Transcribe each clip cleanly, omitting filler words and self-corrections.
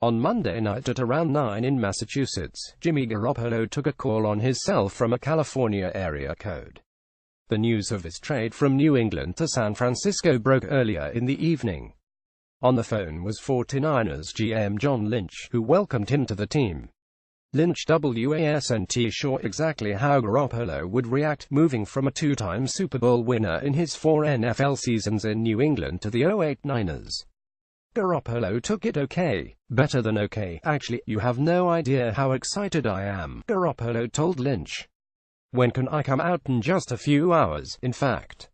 On Monday night at around 9 in Massachusetts, Jimmy Garoppolo took a call on his cell from a California area code. The news of his trade from New England to San Francisco broke earlier in the evening. On the phone was 49ers GM John Lynch, who welcomed him to the team. Lynch wasn't sure exactly how Garoppolo would react, moving from a two-time Super Bowl winner in his 4 NFL seasons in New England to the '08 Niners. Garoppolo took it okay. Better than okay, actually. You have no idea how excited I am, Garoppolo told Lynch. When can I come out? In just a few hours, in fact.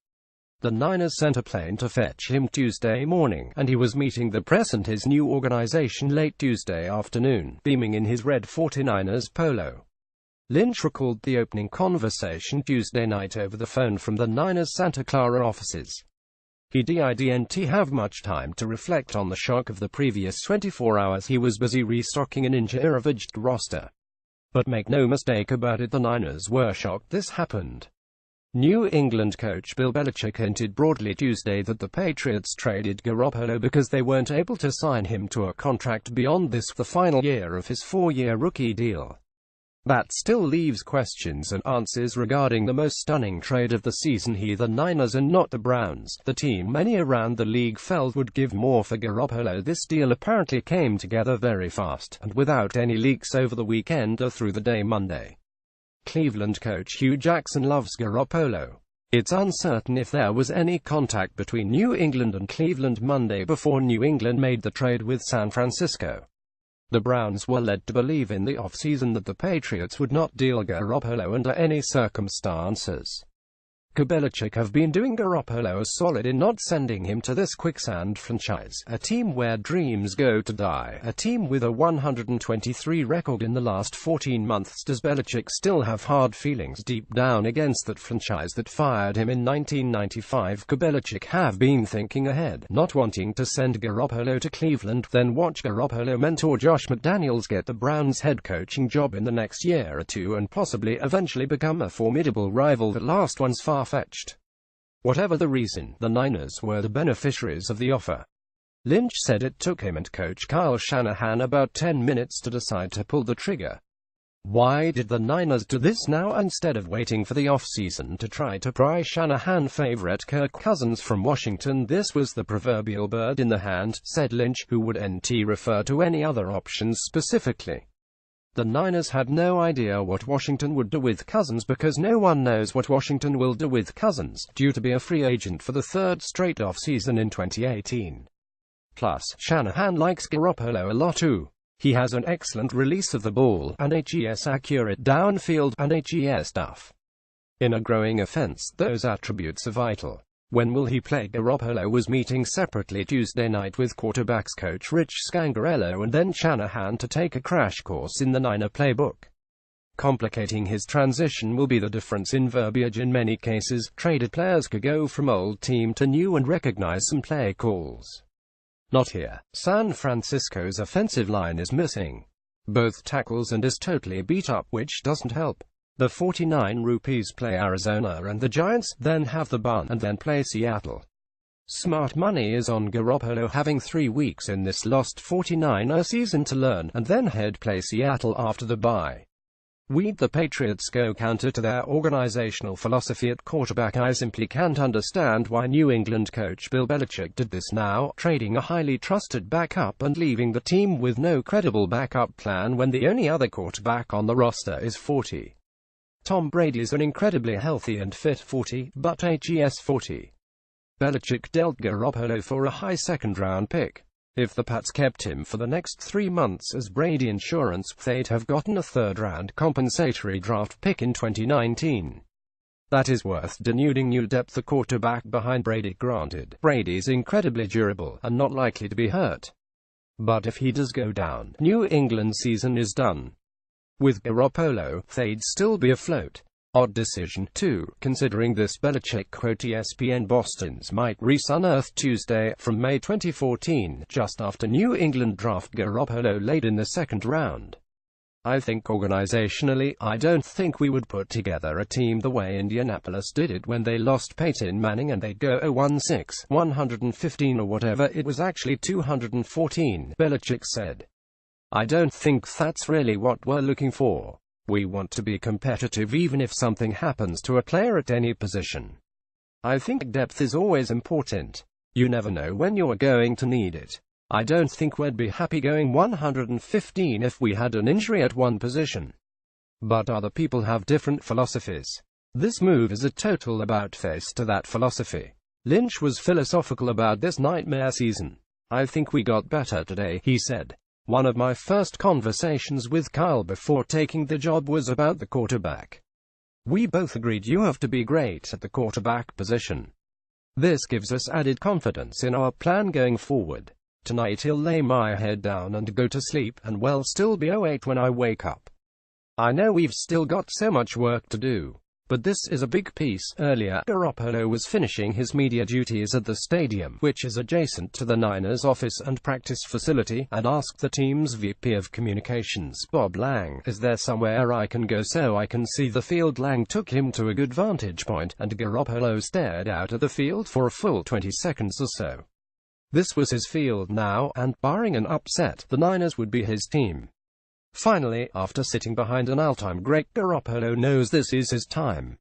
The Niners sent a plane to fetch him Tuesday morning, and he was meeting the press and his new organization late Tuesday afternoon, beaming in his red 49ers polo. Lynch recalled the opening conversation Tuesday night over the phone from the Niners' Santa Clara offices. He didn't have much time to reflect on the shock of the previous 24 hours. He was busy restocking an injury-ravaged roster. But make no mistake about it, the Niners were shocked this happened. New England coach Bill Belichick hinted broadly Tuesday that the Patriots traded Garoppolo because they weren't able to sign him to a contract beyond this, the final year of his 4-year rookie deal. That still leaves questions and answers regarding the most stunning trade of the season. The Niners and not the Browns, the team many around the league felt would give more for Garoppolo. This deal apparently came together very fast, and without any leaks over the weekend or through the day Monday. Cleveland coach Hugh Jackson loves Garoppolo. It's uncertain if there was any contact between New England and Cleveland Monday before New England made the trade with San Francisco. The Browns were led to believe in the offseason that the Patriots would not deal Garoppolo under any circumstances. Could Belichick have been doing Garoppolo a solid in not sending him to this quicksand franchise, a team where dreams go to die, a team with a 123 record in the last 14 months? Does Belichick still have hard feelings deep down against that franchise that fired him in 1995? Could Belichick have been thinking ahead, not wanting to send Garoppolo to Cleveland, then watch Garoppolo mentor Josh McDaniels get the Browns head coaching job in the next year or two and possibly eventually become a formidable rival? That last one's far-fetched. Whatever the reason, the Niners were the beneficiaries of the offer. Lynch said it took him and coach Kyle Shanahan about 10 minutes to decide to pull the trigger. Why did the Niners do this now instead of waiting for the offseason to try to pry Shanahan favorite Kirk Cousins from Washington? This was the proverbial bird in the hand, said Lynch, who wouldn't refer to any other options specifically. The Niners had no idea what Washington would do with Cousins because no one knows what Washington will do with Cousins, due to be a free agent for the third straight offseason in 2018. Plus, Shanahan likes Garoppolo a lot too. He has an excellent release of the ball, and accurate downfield, and stuff. In a growing offense, those attributes are vital. When will he play? Garoppolo was meeting separately Tuesday night with quarterbacks coach Rich Scangarello and then Shanahan to take a crash course in the Niner playbook. Complicating his transition will be the difference in verbiage. In many cases, traded players could go from old team to new and recognize some play calls. Not here. San Francisco's offensive line is missing both tackles and is totally beat up, which doesn't help. The 49 Rupees play Arizona and the Giants, then have the bye, and then play Seattle. Smart money is on Garoppolo having 3 weeks in this lost 49er season to learn, and then play Seattle after the bye. The Patriots go counter to their organizational philosophy at quarterback. I simply can't understand why New England coach Bill Belichick did this now, trading a highly trusted backup and leaving the team with no credible backup plan when the only other quarterback on the roster is 40. Tom Brady is an incredibly healthy and fit 40, but 40. Belichick dealt Garoppolo for a high second-round pick. If the Pats kept him for the next 3 months as Brady insurance, they'd have gotten a third-round compensatory draft pick in 2019. That is worth denuding new depth. The quarterback behind Brady. Granted, Brady's incredibly durable and not likely to be hurt. But if he does go down, New England's season is done. With Garoppolo, they'd still be afloat. Odd decision, too, considering this. Belichick quote ESPN Boston's Mike Reese unearthed Tuesday, from May 2014, just after New England draft Garoppolo late in the second round. I think organizationally, I don't think we would put together a team the way Indianapolis did it when they lost Peyton Manning and they'd go 0-16, 115 or whatever it was, actually 214, Belichick said. I don't think that's really what we're looking for. We want to be competitive even if something happens to a player at any position. I think depth is always important. You never know when you're going to need it. I don't think we'd be happy going 115 if we had an injury at one position. But other people have different philosophies. This move is a total about-face to that philosophy. Lynch was philosophical about this nightmare season. I think we got better today, he said. One of my first conversations with Kyle before taking the job was about the quarterback. We both agreed you have to be great at the quarterback position. This gives us added confidence in our plan going forward. Tonight he'll lay my head down and go to sleep, and we'll still be 08 when I wake up. I know we've still got so much work to do, but this is a big piece. Earlier, Garoppolo was finishing his media duties at the stadium, which is adjacent to the Niners' office and practice facility, and asked the team's VP of Communications, Bob Lang, "Is there somewhere I can go so I can see the field?" Lang took him to a good vantage point, and Garoppolo stared out at the field for a full 20 seconds or so. This was his field now, and, barring an upset, the Niners would be his team. Finally, after sitting behind an all-time great, Garoppolo knows this is his time.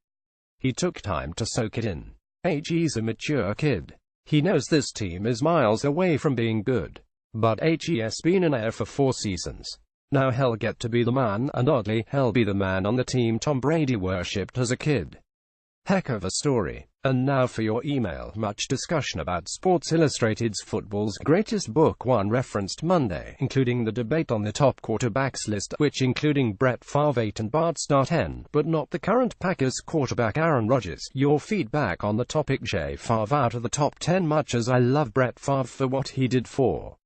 He took time to soak it in. He's a mature kid. He knows this team is miles away from being good. But he's been an heir for 4 seasons. Now he'll get to be the man, and oddly, he'll be the man on the team Tom Brady worshipped as a kid. Heck of a story. And now for your email. Much discussion about Sports Illustrated's Football's Greatest Book 1 referenced Monday, including the debate on the top quarterbacks list, which including Brett Favre 8 and Bart Starr 10, but not the current Packers quarterback Aaron Rodgers. Your feedback on the topic: J. Favre out of the top 10. Much as I love Brett Favre for what he did for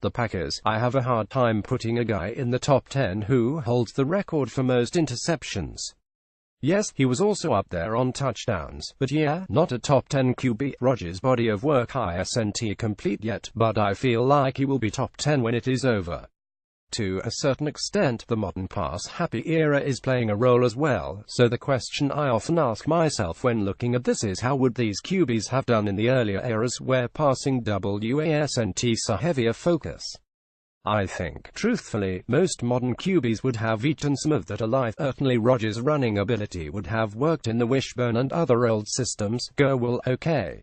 the Packers, I have a hard time putting a guy in the top 10 who holds the record for most interceptions. Yes, he was also up there on touchdowns, but yeah, not a top 10 QB. Rodgers' body of work isn't complete yet, but I feel like he will be top 10 when it is over. To a certain extent, the modern pass-happy era is playing a role as well, so the question I often ask myself when looking at this is, how would these QBs have done in the earlier eras where passing wasn't a heavier focus? I think, truthfully, most modern QBs would have eaten some of that alive. Certainly Rodgers' running ability would have worked in the wishbone and other old systems. Well, okay.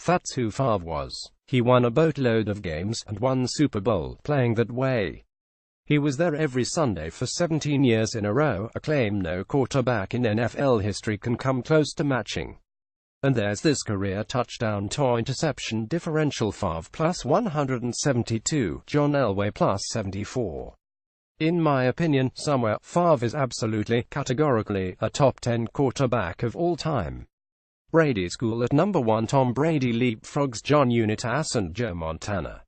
That's who Favre was. He won a boatload of games, and won Super Bowl, playing that way. He was there every Sunday for 17 years in a row, a claim no quarterback in NFL history can come close to matching. And there's this career touchdown-to-interception differential: Favre plus 172, John Elway plus 74. In my opinion, somewhere, Favre is absolutely, categorically, a top 10 quarterback of all time. Brady school at number 1. Tom Brady leapfrogs John Unitas and Joe Montana.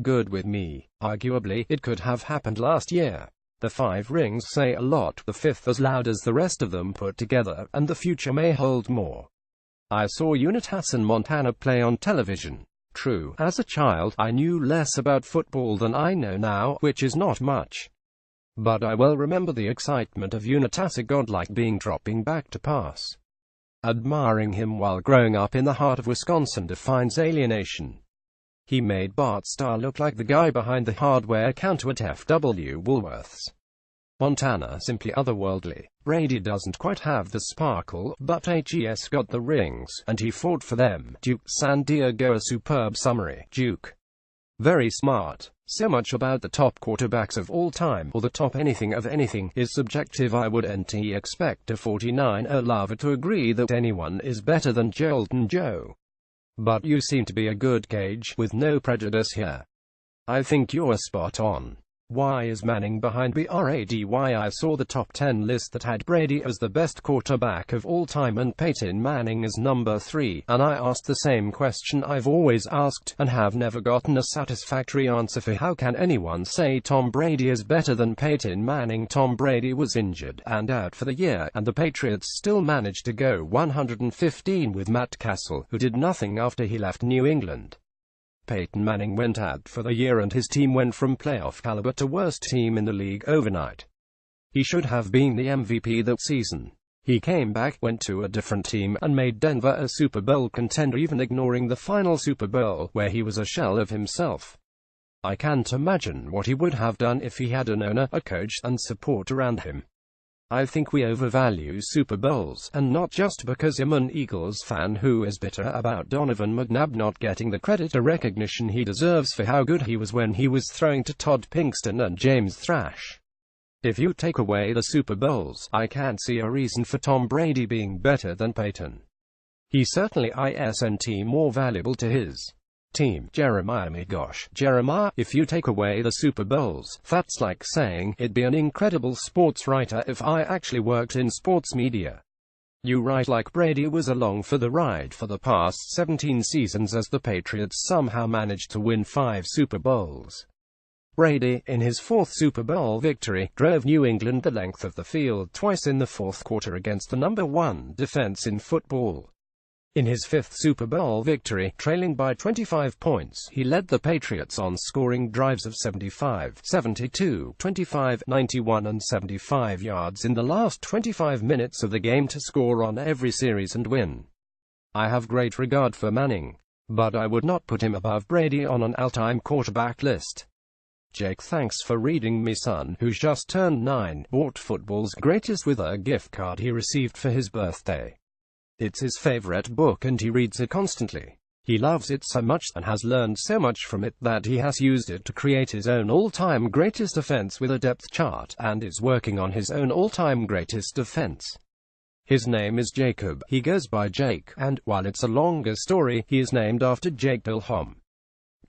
Good with me. Arguably, it could have happened last year. The 5 rings say a lot, the 5th as loud as the rest of them put together, and the future may hold more. I saw Unitas and Montana play on television. True, as a child, I knew less about football than I know now, which is not much. But I well remember the excitement of Unitas, a godlike being dropping back to pass. Admiring him while growing up in the heart of Wisconsin defines alienation. He made Bart Starr look like the guy behind the hardware counter at F.W. Woolworth's. Montana simply otherworldly. Brady doesn't quite have the sparkle, but he's got the rings, and he fought for them. Duke San Diego. A superb summary. Duke. Very smart. So much about the top quarterbacks of all time, or the top anything of anything, is subjective. I wouldn't expect a 49er lover to agree that anyone is better than Jolton Joe. But you seem to be a good gauge, with no prejudice here. I think you're spot on. Why is Manning behind Brady? I saw the top 10 list that had Brady as the best quarterback of all time and Peyton Manning as number 3, and I asked the same question I've always asked, and have never gotten a satisfactory answer for: how can anyone say Tom Brady is better than Peyton Manning? Tom Brady was injured and out for the year, and the Patriots still managed to go 115 with Matt Castle, who did nothing after he left New England. Peyton Manning went out for the year and his team went from playoff caliber to worst team in the league overnight. He should have been the MVP that season. He came back, went to a different team, and made Denver a Super Bowl contender, even ignoring the final Super Bowl, where he was a shell of himself. I can't imagine what he would have done if he had an owner, a coach, and support around him. I think we overvalue Super Bowls, and not just because I'm an Eagles fan who is bitter about Donovan McNabb not getting the credit or recognition he deserves for how good he was when he was throwing to Todd Pinkston and James Thrash. If you take away the Super Bowls, I can't see a reason for Tom Brady being better than Peyton. He's certainly isn't more valuable to his team. Jeremiah, my gosh, Jeremiah, if you take away the Super Bowls, that's like saying it'd be an incredible sports writer if I actually worked in sports media. You write like Brady was along for the ride for the past 17 seasons as the Patriots somehow managed to win 5 Super Bowls. Brady, in his 4th Super Bowl victory, drove New England the length of the field twice in the 4th quarter against the number 1 defense in football. In his 5th Super Bowl victory, trailing by 25 points, he led the Patriots on scoring drives of 75, 72, 25, 91 and 75 yards in the last 25 minutes of the game to score on every series and win. I have great regard for Manning, but I would not put him above Brady on an all-time quarterback list. Jake, thanks for reading. My son, who's just turned 9, bought Football's Greatest with a gift card he received for his birthday. It's his favorite book and he reads it constantly. He loves it so much and has learned so much from it that he has used it to create his own all-time greatest offense with a depth chart, and is working on his own all-time greatest offense. His name is Jacob, he goes by Jake, and, while it's a longer story, he is named after Jake Gyllenhaal.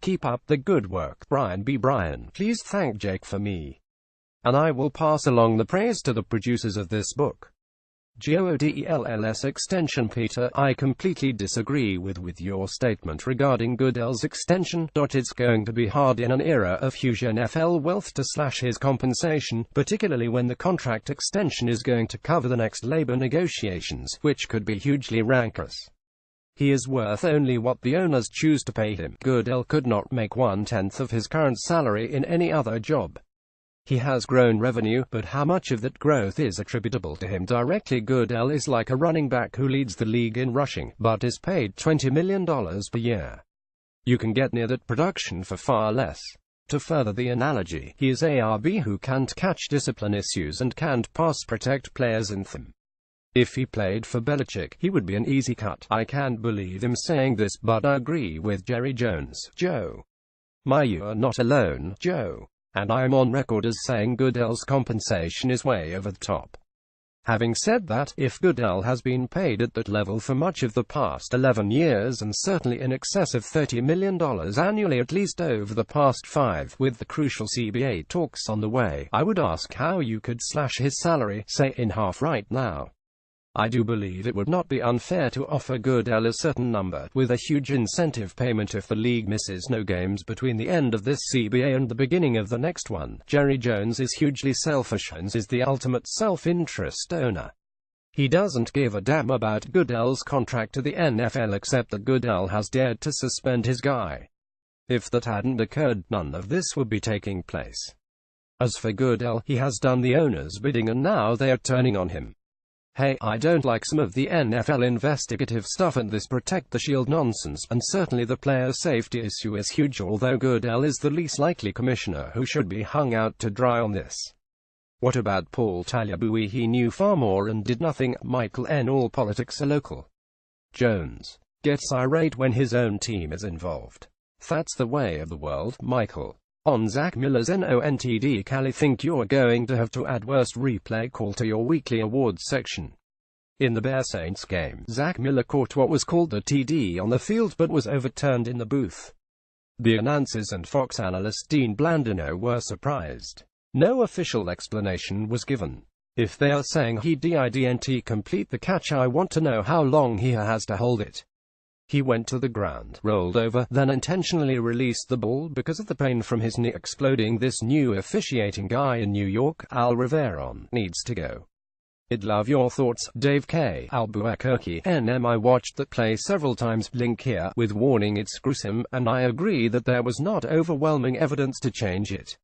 Keep up the good work, Brian B. Brian. Please thank Jake for me, and I will pass along the praise to the producers of this book. GOODELLS extension. Peter, I completely disagree with your statement regarding Goodell's extension. It's going to be hard in an era of huge NFL wealth to slash his compensation, particularly when the contract extension is going to cover the next labor negotiations, which could be hugely rancorous. He is worth only what the owners choose to pay him. Goodell could not make 1/10 of his current salary in any other job. He has grown revenue, but how much of that growth is attributable to him directly? Goodell is like a running back who leads the league in rushing, but is paid $20 million per year. You can get near that production for far less. To further the analogy, he is a RB who can't catch discipline issues and can't pass protect players in them. If he played for Belichick, he would be an easy cut. I can't believe him saying this, but I agree with Jerry Jones. Joe. You're not alone, Joe. And I'm on record as saying Goodell's compensation is way over the top. Having said that, if Goodell has been paid at that level for much of the past 11 years and certainly in excess of $30 million annually at least over the past 5, with the crucial CBA talks on the way, I would ask how you could slash his salary, say, in half right now. I do believe it would not be unfair to offer Goodell a certain number, with a huge incentive payment if the league misses no games between the end of this CBA and the beginning of the next one. Jerry Jones is hugely selfish and is the ultimate self-interest owner. He doesn't give a damn about Goodell's contract to the NFL except that Goodell has dared to suspend his guy. If that hadn't occurred, none of this would be taking place. As for Goodell, he has done the owner's bidding and now they are turning on him. Hey, I don't like some of the NFL investigative stuff and this protect the shield nonsense, and certainly the player safety issue is huge, although Goodell is the least likely commissioner who should be hung out to dry on this. What about Paul Tagliabue? He knew far more and did nothing. Michael N. All politics are local. Jones gets irate when his own team is involved. That's the way of the world, Michael. On Zach Miller's NONTD, Cali, think you're going to have to add worst replay call to your weekly awards section. In the Bears-Saints game, Zach Miller caught what was called a TD on the field but was overturned in the booth. The announcers and Fox analyst Dean Blandino were surprised. No official explanation was given. If they are saying he didn't complete the catch, I want to know how long he has to hold it. He went to the ground, rolled over, then intentionally released the ball because of the pain from his knee exploding. This new officiating guy in New York, Al Riveron, needs to go. I'd love your thoughts, Dave K. Albuquerque, NM. I watched that play several times, link here, with warning it's gruesome, and I agree that there was not overwhelming evidence to change it.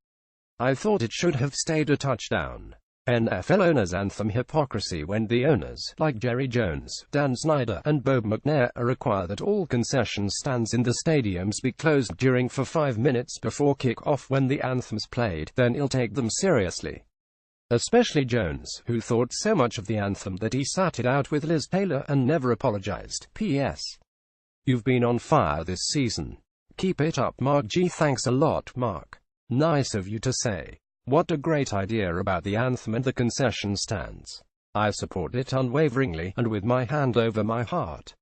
I thought it should have stayed a touchdown. NFL owners' anthem hypocrisy when the owners, like Jerry Jones, Dan Snyder, and Bob McNair, require that all concession stands in the stadiums be closed during for 5 minutes before kick-off when the anthem's played, then he'll take them seriously. Especially Jones, who thought so much of the anthem that he sat it out with Liz Taylor and never apologized. P.S. You've been on fire this season. Keep it up, Mark G. Thanks a lot, Mark. Nice of you to say. What a great idea about the anthem and the concession stands. I support it unwaveringly, and with my hand over my heart.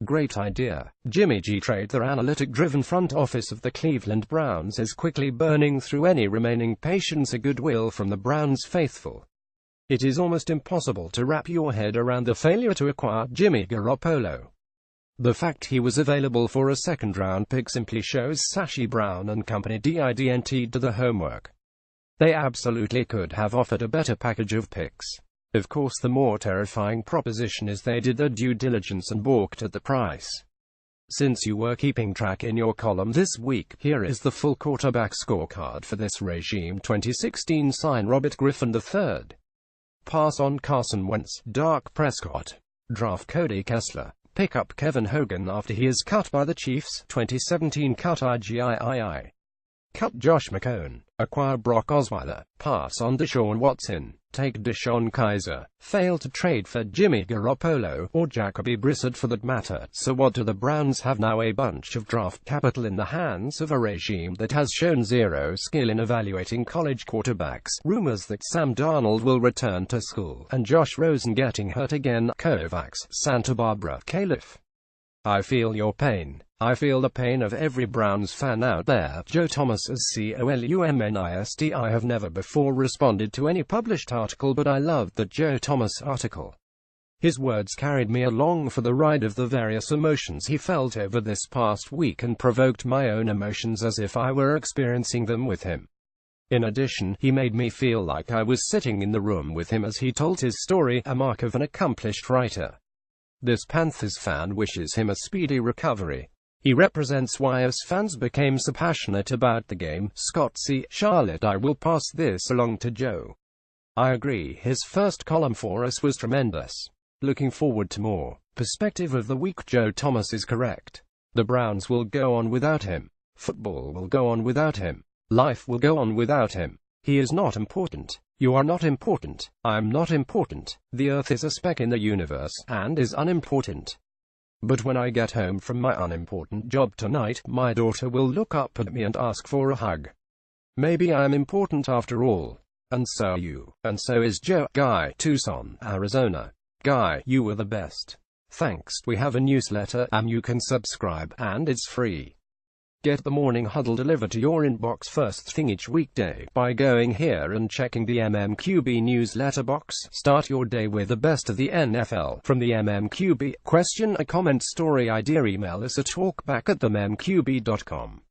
Great idea. Jimmy G. Trade. The analytic-driven front office of the Cleveland Browns is quickly burning through any remaining patience or goodwill from the Browns faithful. It is almost impossible to wrap your head around the failure to acquire Jimmy Garoppolo. The fact he was available for a second-round pick simply shows Sashi Brown and company didn't do the homework. They absolutely could have offered a better package of picks. Of course, the more terrifying proposition is they did their due diligence and balked at the price. Since you were keeping track in your column this week, here is the full quarterback scorecard for this regime. 2016 sign Robert Griffin III. Pass on Carson Wentz. Dak Prescott. Draft Cody Kessler. Pick up Kevin Hogan after he is cut by the Chiefs. 2017 cut IGII. Cut Josh McCown. Acquire Brock Osweiler. Pass on Deshaun Watson. Take Deshaun Kaiser. Fail to trade for Jimmy Garoppolo, or Jacoby Brissett for that matter. So what do the Browns have now? A bunch of draft capital in the hands of a regime that has shown zero skill in evaluating college quarterbacks. Rumors that Sam Darnold will return to school, and Josh Rosen getting hurt again. Kovacs, Santa Barbara, Califor. I feel your pain. I feel the pain of every Browns fan out there. Joe Thomas as COLUMNIST. I have never before responded to any published article, but I loved that Joe Thomas article. His words carried me along for the ride of the various emotions he felt over this past week and provoked my own emotions as if I were experiencing them with him. In addition, he made me feel like I was sitting in the room with him as he told his story, a mark of an accomplished writer. This Panthers fan wishes him a speedy recovery. He represents why us fans became so passionate about the game. Scott C. Charlotte. I will pass this along to Joe. I agree, his first column for us was tremendous. Looking forward to more. Perspective of the week. Joe Thomas is correct. The Browns will go on without him. Football will go on without him. Life will go on without him. He is not important. You are not important. I'm not important. The Earth is a speck in the universe, and is unimportant. But when I get home from my unimportant job tonight, my daughter will look up at me and ask for a hug. Maybe I'm important after all. And so are you. And so is Joe. Guy, Tucson, Arizona. Guy, you were the best. Thanks. We have a newsletter, you can subscribe, and it's free. Get the Morning Huddle delivered to your inbox first thing each weekday by going here and checking the MMQB newsletter box. Start your day with the best of the NFL from the MMQB. Question, a comment, story idea, email us at talkback@thememqb.com.